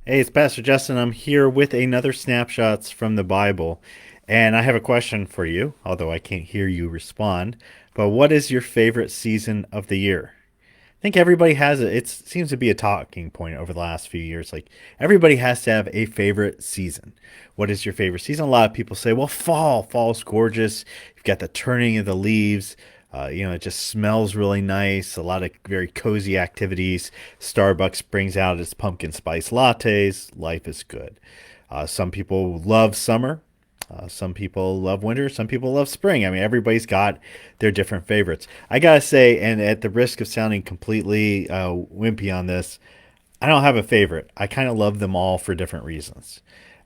Hey, it's Pastor Justin. I'm here with another Snapshots from the Bible. And I have a question for you, although I can't hear you respond. But what is your favorite season of the year? I think everybody has it. It seems to be a talking point over the last few years. Like everybody has to have a favorite season. What is your favorite season? A lot of people say, well, fall. Fall's gorgeous. You've got the turning of the leaves. It just smells really nice. A lot of very cozy activities. Starbucks brings out its pumpkin spice lattes. Life is good. Some people love summer. Some people love winter. Some people love spring. I mean, everybody's got their different favorites. I gotta say, and at the risk of sounding completely wimpy on this, I don't have a favorite. I kind of love them all for different reasons.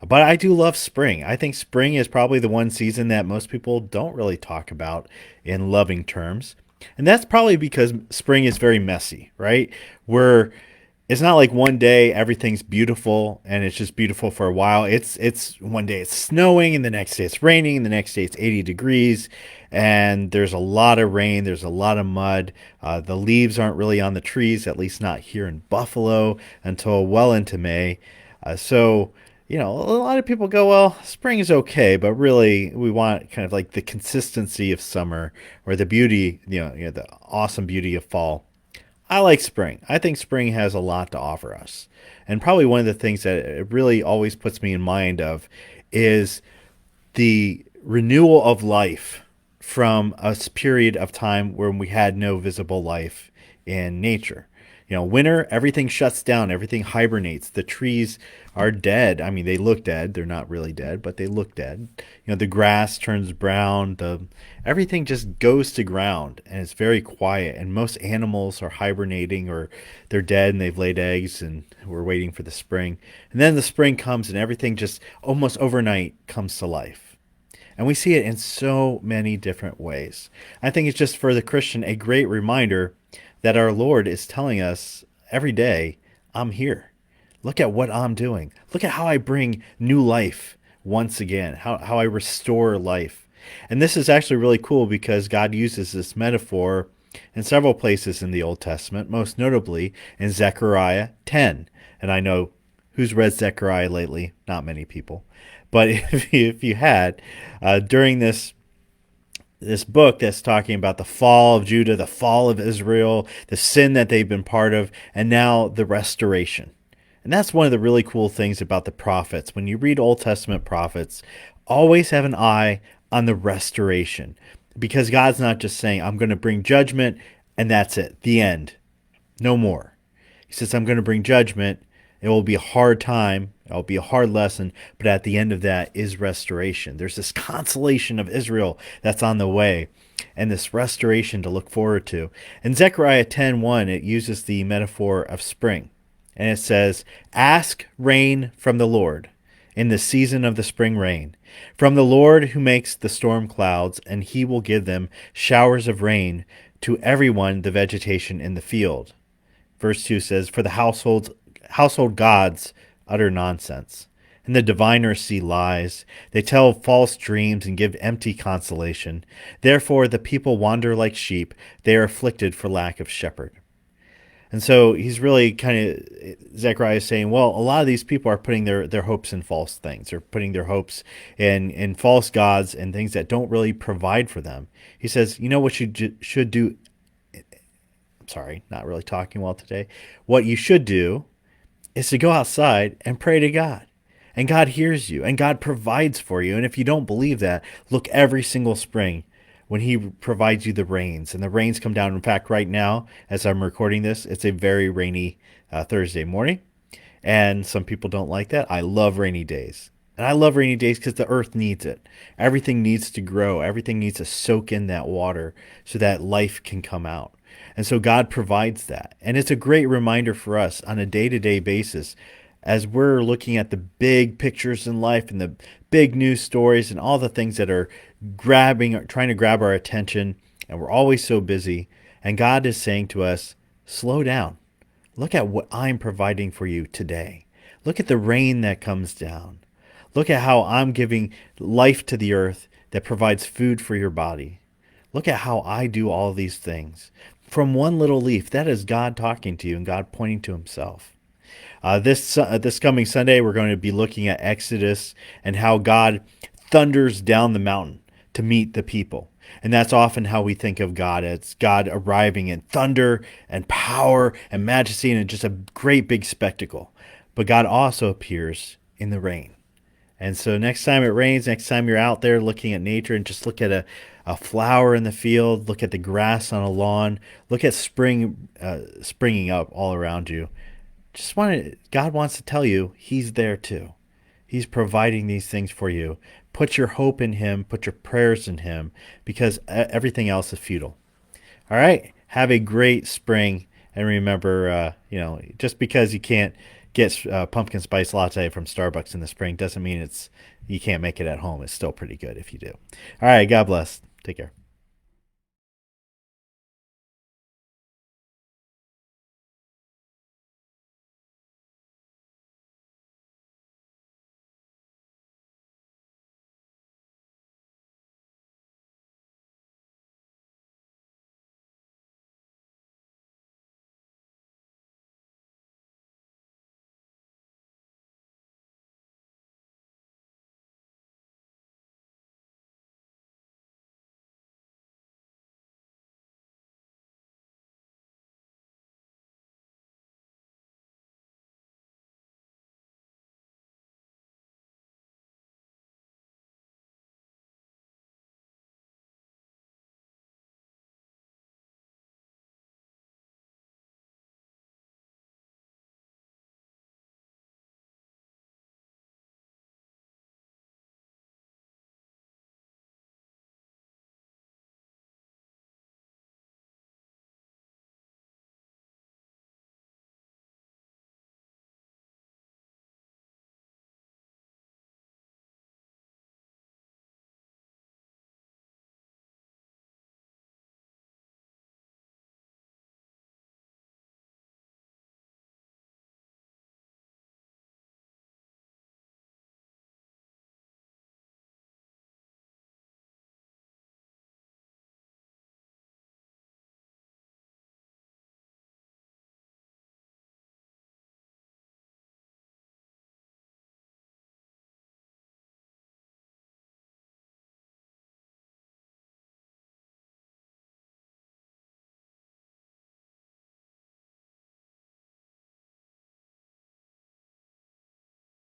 But I do love spring. I think spring is probably the one season that most people don't really talk about in loving terms. And that's probably because spring is very messy, right? Where it's not like one day everything's beautiful and it's just beautiful for a while. It's one day it's snowing and the next day it's raining and the next day it's 80 degrees and there's a lot of rain, there's a lot of mud. The leaves aren't really on the trees, at least not here in Buffalo, until well into May. So a lot of people go, well, spring is okay, but really we want kind of like the consistency of summer or the beauty, the awesome beauty of fall. I like spring. I think spring has a lot to offer us. And probably one of the things that it really always puts me in mind of is the renewal of life from a period of time where we had no visible life in nature. Winter, everything shuts down, everything hibernates. The trees are dead. I mean, they look dead. They're not really dead, but they look dead. The grass turns brown. The everything just goes to ground, and it's very quiet. And most animals are hibernating, or they're dead and they've laid eggs, and we're waiting for the spring. And then the spring comes, and everything just almost overnight comes to life. And we see it in so many different ways. I think it's just for the Christian a great reminder that our Lord is telling us every day, I'm here. Look at what I'm doing. Look at how I bring new life once again, how I restore life. And this is actually really cool because God uses this metaphor in several places in the Old Testament, most notably in Zechariah 10. And I know who's read Zechariah lately? Not many people. But if you had, during this book that's talking about the fall of Judah, the fall of Israel, the sin that they've been part of, and now the restoration. And that's one of the really cool things about the prophets. When you read Old Testament prophets, always have an eye on the restoration. Because God's not just saying, I'm going to bring judgment and that's it, the end. No more. He says, I'm going to bring judgment. It will be a hard time. It'll be a hard lesson. But at the end of that is restoration. There's this consolation of Israel that's on the way and this restoration to look forward to. In Zechariah 10:1, it uses the metaphor of spring. And it says, ask rain from the Lord in the season of the spring rain, from the Lord who makes the storm clouds, and he will give them showers of rain to everyone the vegetation in the field. Verse 2 says, for the household gods utter nonsense, and the diviners see lies. They tell false dreams and give empty consolation. Therefore the people wander like sheep. They are afflicted for lack of shepherd. And so he's really Zechariah is saying, well, a lot of these people are putting their hopes in false things. They're putting their hopes in false gods and things that don't really provide for them. He says, you know what you should do? I'm sorry, not really talking well today. What you should do is to go outside and pray to God. And God hears you and God provides for you. And if you don't believe that, look every single spring when he provides you the rains. And the rains come down. In fact, right now, as I'm recording this, it's a very rainy Thursday morning. And some people don't like that. I love rainy days. And I love rainy days because the earth needs it. Everything needs to grow. Everything needs to soak in that water so that life can come out. And so God provides that. And it's a great reminder for us on a day to day basis as we're looking at the big pictures in life and the big news stories and all the things that are trying to grab our attention. And we're always so busy. And God is saying to us, slow down. Look at what I'm providing for you today. Look at the rain that comes down. Look at how I'm giving life to the earth that provides food for your body. Look at how I do all these things. From one little leaf, that is God talking to you and God pointing to himself. This coming Sunday, we're going to be looking at Exodus and how God thunders down the mountain to meet the people. And that's often how we think of God, as God arriving in thunder and power and majesty and just a great big spectacle. But God also appears in the rain. And so next time it rains, next time you're out there looking at nature and just look at a flower in the field, look at the grass on a lawn, look at spring springing up all around you. God wants to tell you He's there too. He's providing these things for you. Put your hope in Him, put your prayers in Him, because everything else is futile. All right. Have a great spring. And remember, just because you can't get pumpkin spice latte from Starbucks in the spring doesn't mean you can't make it at home. It's still pretty good if you do. All right. God bless. Take care.